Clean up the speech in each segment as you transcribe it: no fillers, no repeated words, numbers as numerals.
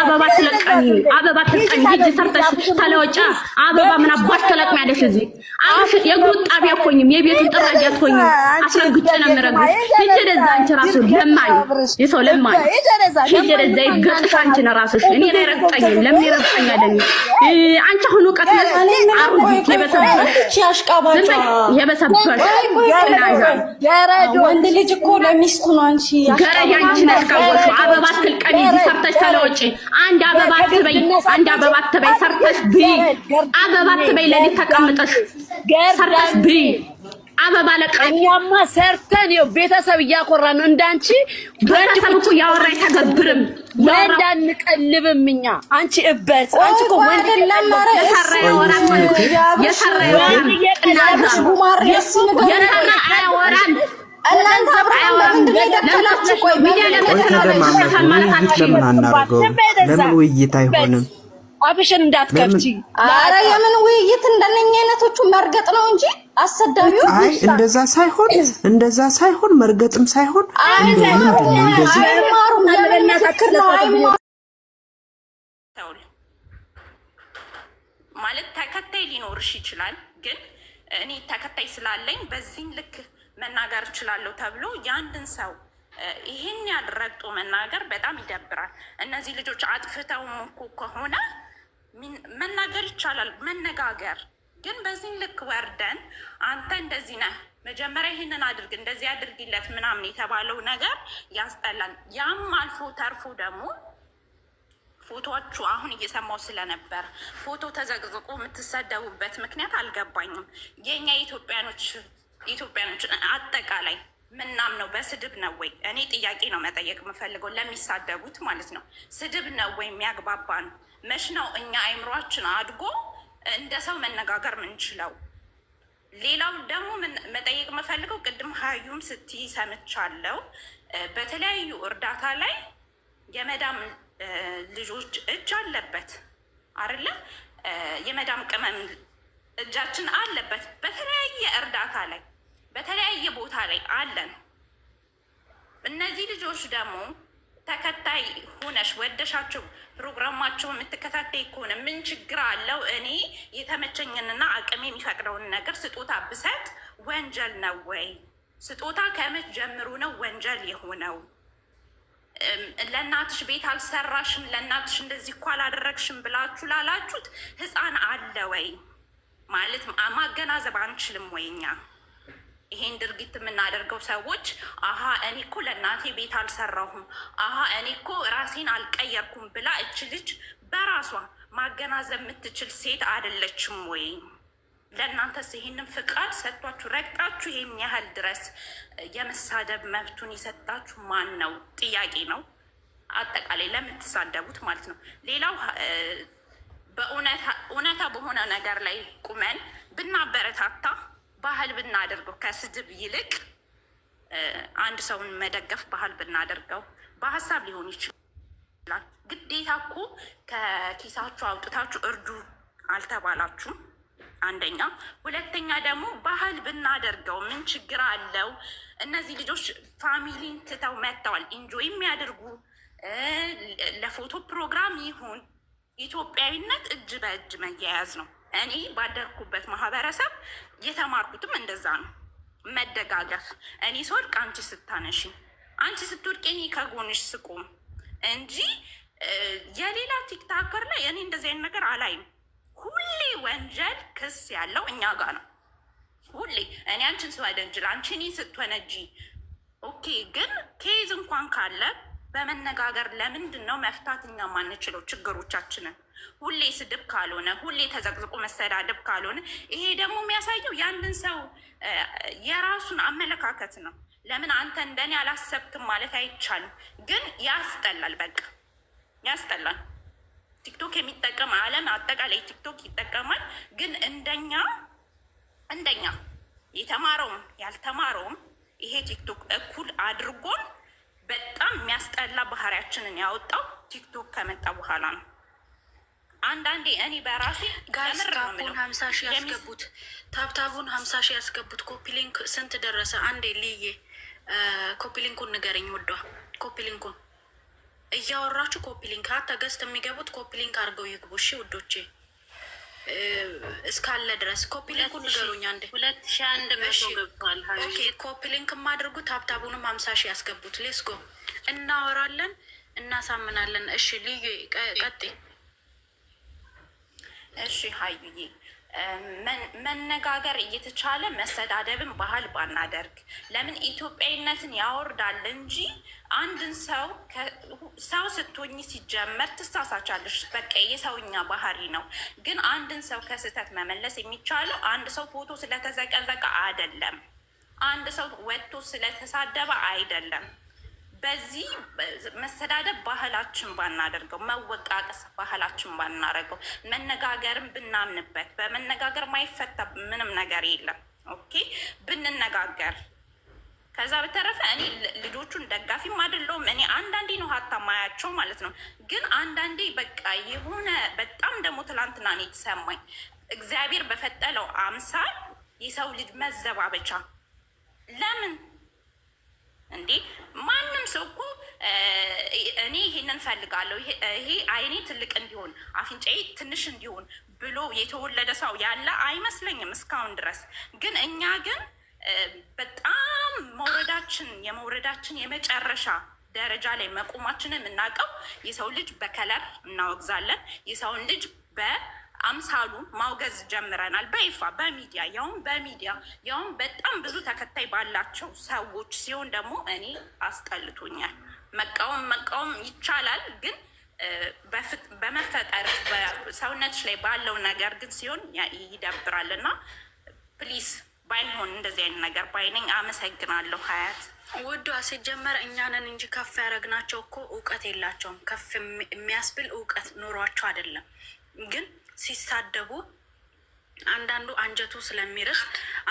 አበባ ትለቀሚ ሂጂ ሰርተሽ ተለወጫ አበባ ምን አባሽ ተለቅሚያለሽ እዚህ አንቺ የግሩ ጣቢያ ኮኝም የቤቱን ጥራጊ አትሆኝም አስረግጬ ነው የምረግሽ ሂጂ ለዛ አንቺ ራሱ ለማኝ የሰው ለማኝ ሂጂ ለዛ ይገጥሽ አንቺ ነው ራስሽ እኔ ላይ ረግጠኝም ለምን ይረግጠኛለኝ አንቺ አሁን ወቀት አሁን የበሰበሽ ያሽቃባጫ የበሰበሽ ወንድ ልጅ እኮ ለሚስቱ ነው አንቺ ገረድ አንቺ ነሽ ካወሽ አበባ ትልቀሚ ሰርተሽ ተለወጪ አንድ አበባ ትበይ ሰርተሽ ቢ አበባ ትበይ ለሊት ተቀምጠሽ ሰርተሽ ቢ አበባ ለቀኛማ ሰርተን ነው ቤተሰብ እያቆራን ነው እንዳንቺ ቤተሰብ እኮ ያወራ አይተገብርም ወንድ አንቀልብም እኛ አንቺ እበት አንቺ እኮ ወንድ ለማረ የሰራ ያወራን እናንተ አብርሃም ምንድን ይደከላችሁ ቆይ ሚዲያ ለምን ውይይት አይሆንም አብሽን እንዳትከፍቺ አረ የምን ውይይት እንደነኛ አይነቶቹ መርገጥ ነው እንጂ አሰዳቢው አይ እንደዛ ሳይሆን መርገጥም ሳይሆን እንደዚህ አይማሩም ለምን ተከክር ነው አይማሩ ማለት ተከታይ ሊኖርሽ ይችላል ግን እኔ ተከታይ ስላለኝ በዚህን ልክ መናገር እችላለሁ ተብሎ ያንድን ሰው ይሄን ያልረግጦ መናገር በጣም ይደብራል እነዚህ ልጆች አጥፍተው እኮ ከሆነ መናገር ይቻላል መነጋገር ግን በዚህ ልክ ወርደን አንተ እንደዚህ ነህ መጀመሪያ ይሄንን አድርግ እንደዚህ አድርጊለት ምናምን የተባለው ነገር ያስጠላል ያም አልፎ ተርፎ ደግሞ ፎቶዎቹ አሁን እየሰማው ስለነበር ፎቶ ተዘግዝቆ የምትሰደቡበት ምክንያት አልገባኝም የኛ ኢትዮጵያኖች አጠቃላይ ምናም ነው በስድብ ነው ወይ እኔ ጥያቄ ነው መጠየቅ የምፈልገው ለሚሳደቡት ማለት ነው ስድብ ነው ወይ የሚያግባባን መች ነው እኛ አይምሯችን አድጎ እንደ ሰው መነጋገር ምንችለው ሌላው ደግሞ መጠየቅ የምፈልገው ቅድም ሀዩም ስትይ ሰምቻለሁ በተለያዩ እርዳታ ላይ የመዳም ልጆች እጅ አለበት አይደለ የመዳም ቅመም እጃችን አለበት በተለያየ እርዳታ ላይ በተለያየ ቦታ ላይ አለን እነዚህ ልጆች ደግሞ ተከታይ ሆነሽ ወደሻቸው ፕሮግራማቸው የምትከታተይ ከሆነ ምን ችግር አለው እኔ የተመቸኝንና አቅሜ የሚፈቅደውን ነገር ስጦታ ብሰጥ ወንጀል ነው ወይ ስጦታ ከመች ጀምሮ ነው ወንጀል የሆነው ለእናትሽ ቤት አልሰራሽም ለእናትሽ እንደዚህ እኮ አላደረግሽም ብላችሁ ላላችሁት ህፃን አለ ወይ ማለት ማገናዘብ አንችልም ወይ እኛ ይሄን ድርጊት የምናደርገው ሰዎች አሃ እኔ እኮ ለእናቴ ቤት አልሰራሁም አሃ እኔ እኮ ራሴን አልቀየርኩም ብላ እች ልጅ በራሷ ማገናዘብ የምትችል ሴት አይደለችም ወይ ለእናንተስ ይሄንን ፍቃድ ሰጥቷችሁ ረግጣችሁ ይሄን ያህል ድረስ የመሳደብ መብቱን የሰጣችሁ ማን ነው ጥያቄ ነው አጠቃላይ ለምትሳደቡት ማለት ነው ሌላው በእውነታ በሆነ ነገር ላይ ቁመን ብናበረታታ ባህል ብናደርገው ከስድብ ይልቅ አንድ ሰውን መደገፍ ባህል ብናደርገው በሀሳብ ሊሆን ይችላል ግዴታ እኮ ከኪሳችሁ አውጥታችሁ እርዱ አልተባላችሁም አንደኛ ሁለተኛ ደግሞ ባህል ብናደርገው ምን ችግር አለው እነዚህ ልጆች ፋሚሊን ትተው መጥተዋል ኢንጆይ የሚያደርጉ ለፎቶ ፕሮግራም ይሁን ኢትዮጵያዊነት እጅ በእጅ መያያዝ ነው እኔ ባደርኩበት ማህበረሰብ የተማርኩትም እንደዛ ነው መደጋገፍ እኔ ስወድቅ አንቺ ስታነሺ አንቺ ስትወድቂ እኔ ከጎንሽ ስቆም እንጂ የሌላ ቲክታከር ላይ እኔ እንደዚህ አይነት ነገር አላይም ሁሌ ወንጀል ክስ ያለው እኛ ጋር ነው ሁሌ እኔ አንቺን ስወነጅል አንቺ እኔ ስትወነጂ ኦኬ ግን ኬዝ እንኳን ካለ በመነጋገር ለምንድን ነው መፍታት እኛ ማንችለው ችግሮቻችንን ሁሌ ስድብ ካልሆነ ሁሌ ተዘቅዝቆ መሰዳደብ ካልሆነ ይሄ ደግሞ የሚያሳየው ያንን ሰው የራሱን አመለካከት ነው ለምን አንተ እንደኔ አላሰብክም ማለት አይቻልም ግን ያስጠላል በቃ ያስጠላል ቲክቶክ የሚጠቀም ዓለም አጠቃላይ ቲክቶክ ይጠቀማል ግን እንደኛ የተማረውም ያልተማረውም ይሄ ቲክቶክ እኩል አድርጎን በጣም የሚያስጠላ ባህሪያችንን ያወጣው ቲክቶክ ከመጣ በኋላ ነው አንዳንዴ እኔ በራሴ ጋስታቡን 50 ሺህ ያስገቡት ታብታቡን 50 ሺህ ያስገቡት ኮፒ ሊንክ ስንት ደረሰ አንዴ ልዬ ኮፒ ሊንኩን ንገረኝ ወዷ ኮፒ ሊንኩን እያወራችሁ ኮፒ ሊንክ ገዝት የሚገቡት ኮፒ ሊንክ አድርገው ይግቡ። እሺ ውዶቼ እስካለ ድረስ ኮፒ ሊንኩን ንገሩኝ። አንዴ 2100 ገብቷል። ኦኬ ኮፒ ሊንክም አድርጉ። ታብታቡንም 50 ሺህ ያስገቡት። ሌስ ጎ እናወራለን፣ እናሳምናለን። እሺ ልዩ ቀጥይ። እሺ ሀዩዬ መነጋገር እየተቻለ መሰዳደብን ባህል ባናደርግ ለምን ኢትዮጵያዊነትን ያወርዳል እንጂ አንድን ሰው ስትሆኝ ሲጀመር ትሳሳቻለሽ። በቃ የሰውኛ ባህሪ ነው። ግን አንድን ሰው ከስህተት መመለስ የሚቻለው አንድ ሰው ፎቶ ስለተዘቀዘቀ አይደለም፣ አንድ ሰው ወጥቶ ስለተሳደበ አይደለም። በዚህ መሰዳደብ ባህላችን ባናደርገው፣ መወቃቀስ ባህላችን ባናደርገው፣ መነጋገርን ብናምንበት፣ በመነጋገር ማይፈታ ምንም ነገር የለም። ኦኬ ብንነጋገር። ከዛ በተረፈ እኔ ልጆቹን ደጋፊም አይደለሁም። እኔ አንዳንዴ ነው ሀታ ማያቸው ማለት ነው። ግን አንዳንዴ በቃ የሆነ በጣም ደግሞ ትላንትና ነው የተሰማኝ እግዚአብሔር በፈጠለው አምሳል የሰው ልጅ መዘባበቻ ለምን እንዴ? ማንም ሰው እኮ እኔ ይሄንን ፈልጋለሁ፣ ይሄ አይኔ ትልቅ እንዲሆን አፍንጫዬ ትንሽ እንዲሆን ብሎ የተወለደ ሰው ያለ አይመስለኝም እስካሁን ድረስ። ግን እኛ ግን በጣም የመውረዳችን የመጨረሻ ደረጃ ላይ መቆማችንን የምናውቀው የሰው ልጅ በከለር እናወግዛለን። የሰውን ልጅ በአምሳሉ ማውገዝ ጀምረናል። በይፋ በሚዲያ ያውም በጣም ብዙ ተከታይ ባላቸው ሰዎች ሲሆን ደግሞ እኔ አስጠልቶኛል። መቃወም ይቻላል፣ ግን በመፈጠር ሰውነትሽ ላይ ባለው ነገር ግን ሲሆን ይደብራል። እና ፕሊዝ ባይሆን እንደዚህ አይነት ነገር ባይነኝ። አመሰግናለሁ ሀያት ውዷ። ሲጀመር እኛንን እንጂ ከፍ ያደረግናቸው እኮ እውቀት የላቸውም። ከፍ የሚያስብል እውቀት ኖሯቸው አይደለም። ግን ሲሳደቡ አንዳንዱ አንጀቱ ስለሚርስ፣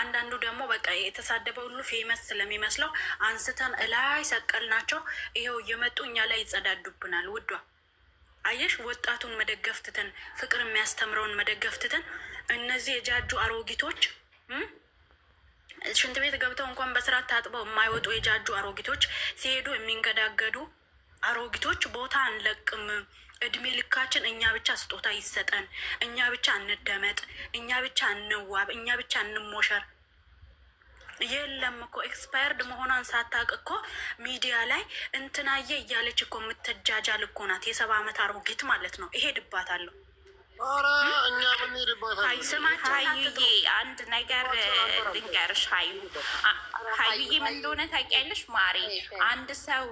አንዳንዱ ደግሞ በቃ የተሳደበ ሁሉ ፌመስ ስለሚመስለው አንስተን እላይ ሰቀልናቸው። ይኸው እየመጡ እኛ ላይ ይጸዳዱብናል። ውዷ አየሽ፣ ወጣቱን መደገፍ ትተን፣ ፍቅር የሚያስተምረውን መደገፍ ትተን እነዚህ የጃጁ አሮጊቶች ሽንት ቤት ገብተው እንኳን በስርዓት ታጥበው የማይወጡ የጃጁ አሮጊቶች ሲሄዱ የሚንገዳገዱ አሮጊቶች ቦታ አንለቅም። እድሜ ልካችን እኛ ብቻ ስጦታ ይሰጠን፣ እኛ ብቻ እንደመጥ፣ እኛ ብቻ እንዋብ፣ እኛ ብቻ እንሞሸር። የለም እኮ ኤክስፓየርድ መሆኗን ሳታውቅ እኮ ሚዲያ ላይ እንትናየ እያለች እኮ የምትጃጃል እኮ ናት። የ70 ዓመት አሮጊት ማለት ነው። እሄድባታለሁ። እኛ ሀዩዬ አንድ ነገር ልንገርሽ። ሀዩዬ ምን እንደሆነ ታውቂያለሽ ማሬ? አንድ ሰው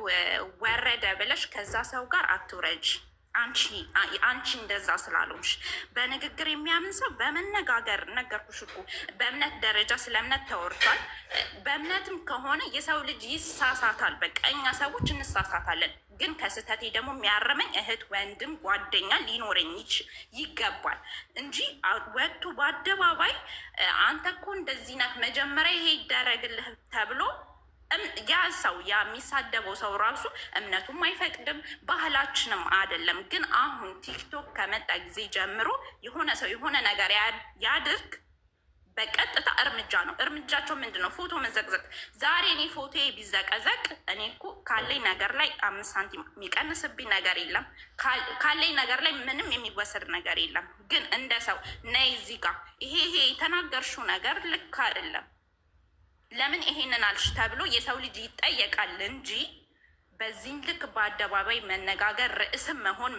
ወረደ ብለሽ ከዛ ሰው ጋር አትውረጅ። አንቺ እንደዛ ስላልሆንሽ በንግግር የሚያምን ሰው በመነጋገር ነገርኩሽ እኮ። በእምነት ደረጃ ስለ እምነት ተወርቷል። በእምነትም ከሆነ የሰው ልጅ ይሳሳታል። በቃ እኛ ሰዎች እንሳሳታለን። ግን ከስህተቴ ደግሞ የሚያረመኝ እህት፣ ወንድም፣ ጓደኛ ሊኖረኝ ይገባል እንጂ ወጥቶ በአደባባይ አንተ እኮ እንደዚህ ናት መጀመሪያ ይሄ ይደረግልህ ተብሎ ያ ሰው የሚሳደበው ሰው ራሱ እምነቱም አይፈቅድም፣ ባህላችንም አይደለም። ግን አሁን ቲክቶክ ከመጣ ጊዜ ጀምሮ የሆነ ሰው የሆነ ነገር ያድርግ በቀጥታ እርምጃ ነው። እርምጃቸው ምንድን ነው? ፎቶ መዘቅዘቅ። ዛሬ እኔ ፎቶ ቢዘቀዘቅ እኔ እኮ ካለኝ ነገር ላይ 5 ሳንቲም የሚቀንስብኝ ነገር የለም። ካለኝ ነገር ላይ ምንም የሚወሰድ ነገር የለም። ግን እንደ ሰው ነይ እዚህ ጋር ይሄ የተናገርሽው ነገር ልክ አይደለም፣ ለምን ይሄንን አልሽ ተብሎ የሰው ልጅ ይጠየቃል እንጂ በዚህም ልክ በአደባባይ መነጋገር ርዕስም መሆን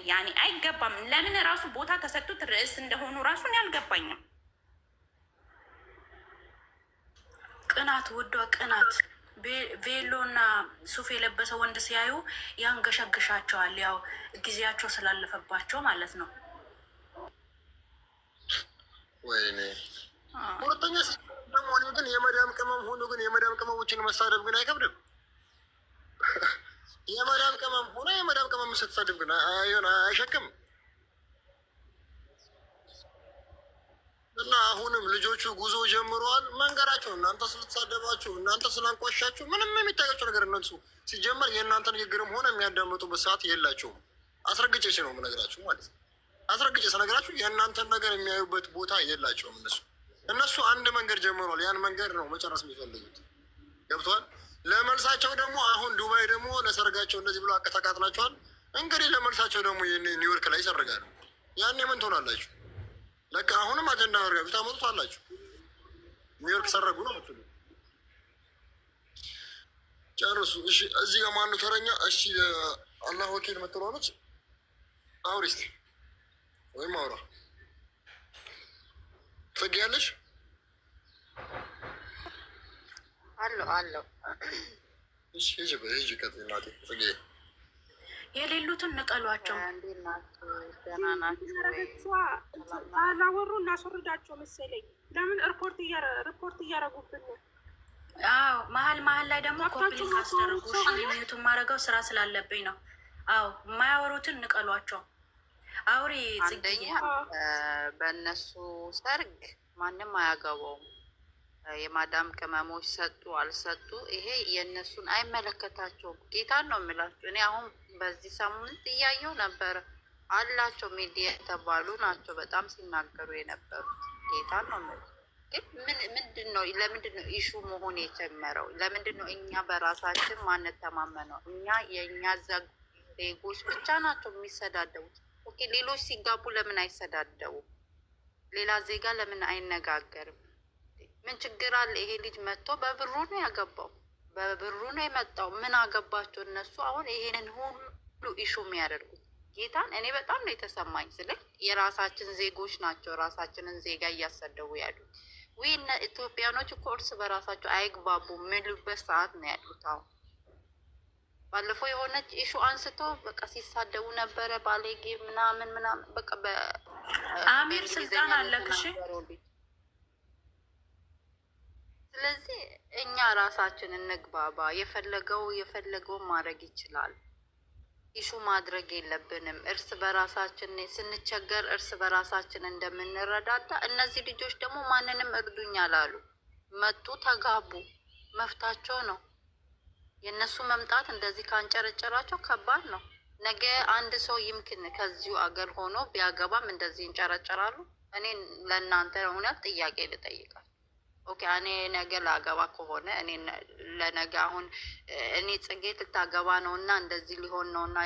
ያኔ አይገባም። ለምን ራሱ ቦታ ተሰጡት ርዕስ እንደሆኑ ራሱን ያልገባኝም። ቅናት ውዷ፣ ቅናት። ቬሎና ሱፍ የለበሰ ወንድ ሲያዩ ያንገሸግሻቸዋል። ያው ጊዜያቸው ስላለፈባቸው ማለት ነው። ወይኔ ሁለተኛ ሆኖ ግን የመዳም ቅመም ሆኖ ግን የመዳም ቅመሞችን መሳደብ ግን አይከብድም? የመዳም ቅመም ሆኖ የመዳም ቅመም ስትሰድብ ግን አይሸክም? እና አሁንም ልጆቹ ጉዞ ጀምረዋል። መንገራቸው እናንተ ስለተሳደባችሁ፣ እናንተ ስላንቋሻችሁ ምንም የሚታያቸው ነገር እነሱ ሲጀመር የእናንተ ንግግርም ሆነ የሚያዳምጡበት ሰዓት የላቸውም። አስረግጬ ነው የምነግራችሁ ማለት ነው። አስረግጬ ስነግራችሁ የእናንተን ነገር የሚያዩበት ቦታ የላቸውም። እነሱ አንድ መንገድ ጀምረዋል። ያን መንገድ ነው መጨረስ የሚፈልጉት። ገብተዋል። ለመልሳቸው ደግሞ አሁን ዱባይ ደግሞ ለሰርጋቸው እንደዚህ ብሎ ተቃጥላቸዋል። እንግዲህ ለመልሳቸው ደግሞ ኒውዮርክ ላይ ይሰርጋሉ። ያኔ ምን ትሆናላችሁ? ለካ አሁንም አጀንዳ አድርጋችሁ ታመጡት አላችሁ። ኒውዮርክ ሰረጉ ነው ምትሉ። ጨርሱ። እሺ፣ እዚህ ጋር ማነው ተረኛ? እሺ፣ አላህ ወኪል ምትለሆነች አውሪ እስኪ ወይም አውራ ጽጌ ያለሽ አለው። እሺ፣ ሂጂ ቀጥይ እናቴ ጽጌ። የሌሉትን ንቀሏቸው። አላወሩ እናስወርዳቸው መሰለኝ። ለምን ሪፖርት እያረጉብን ነው? አዎ መሀል ላይ ደግሞ ኮፒሊንግ አስደርጉ። ሚዩቱን ማድረገው ስራ ስላለብኝ ነው። አዎ የማያወሩትን ንቀሏቸው። አውሪ ጽጌ። በእነሱ ሰርግ ማንም አያገባውም። የማዳም ቅመሞች ሰጡ አልሰጡ ይሄ የእነሱን አይመለከታቸውም። ጌታን ነው የምላቸው። እኔ አሁን በዚህ ሳምንት እያየው ነበረ አላቸው ሚዲያ የተባሉ ናቸው በጣም ሲናገሩ የነበሩት። ጌታን ነው የምላቸው። ግን ምንድን ነው ለምንድን ነው ኢሹ መሆን የጀመረው? ለምንድን ነው እኛ በራሳችን ማንተማመነው? እኛ የእኛ ዜጎች ብቻ ናቸው የሚሰዳደቡት። ኦኬ ሌሎች ሲጋቡ ለምን አይሰዳደቡ? ሌላ ዜጋ ለምን አይነጋገርም? ምን ችግር አለ? ይሄ ልጅ መጥቶ በብሩ ነው ያገባው፣ በብሩ ነው የመጣው። ምን አገባቸው እነሱ? አሁን ይሄንን ሁሉ ኢሹ የሚያደርጉት ጌታን እኔ በጣም ነው የተሰማኝ። ስለ የራሳችን ዜጎች ናቸው ራሳችንን ዜጋ እያሰደቡ ያሉት። እነ ኢትዮጵያኖች እኮ እርስ በራሳቸው አይግባቡ የሚሉበት ሰዓት ነው ያሉት። አሁን ባለፈው የሆነች ኢሹ አንስተው በቃ ሲሳደቡ ነበረ፣ ባሌጌ ምናምን በቃ አሚር ስልጣን አለክሽ። ስለዚህ እኛ ራሳችን እንግባባ። የፈለገው ማድረግ ይችላል። ኢሹ ማድረግ የለብንም። እርስ በራሳችን ስንቸገር እርስ በራሳችን እንደምንረዳዳ እነዚህ ልጆች ደግሞ ማንንም እርዱኝ አላሉ። መጡ፣ ተጋቡ፣ መፍታቸው ነው። የእነሱ መምጣት እንደዚህ ካንጨረጨራቸው ከባድ ነው። ነገ አንድ ሰው ይምክን ከዚሁ አገር ሆኖ ቢያገባም እንደዚህ እንጨረጨራሉ። እኔ ለእናንተ እውነት ጥያቄ ልጠይቃል። ኦኬ እኔ ነገ ላገባ ከሆነ እኔ ለነገ አሁን እኔ ጽጌ ልታገባ ነው እና እንደዚህ ሊሆን ነው እና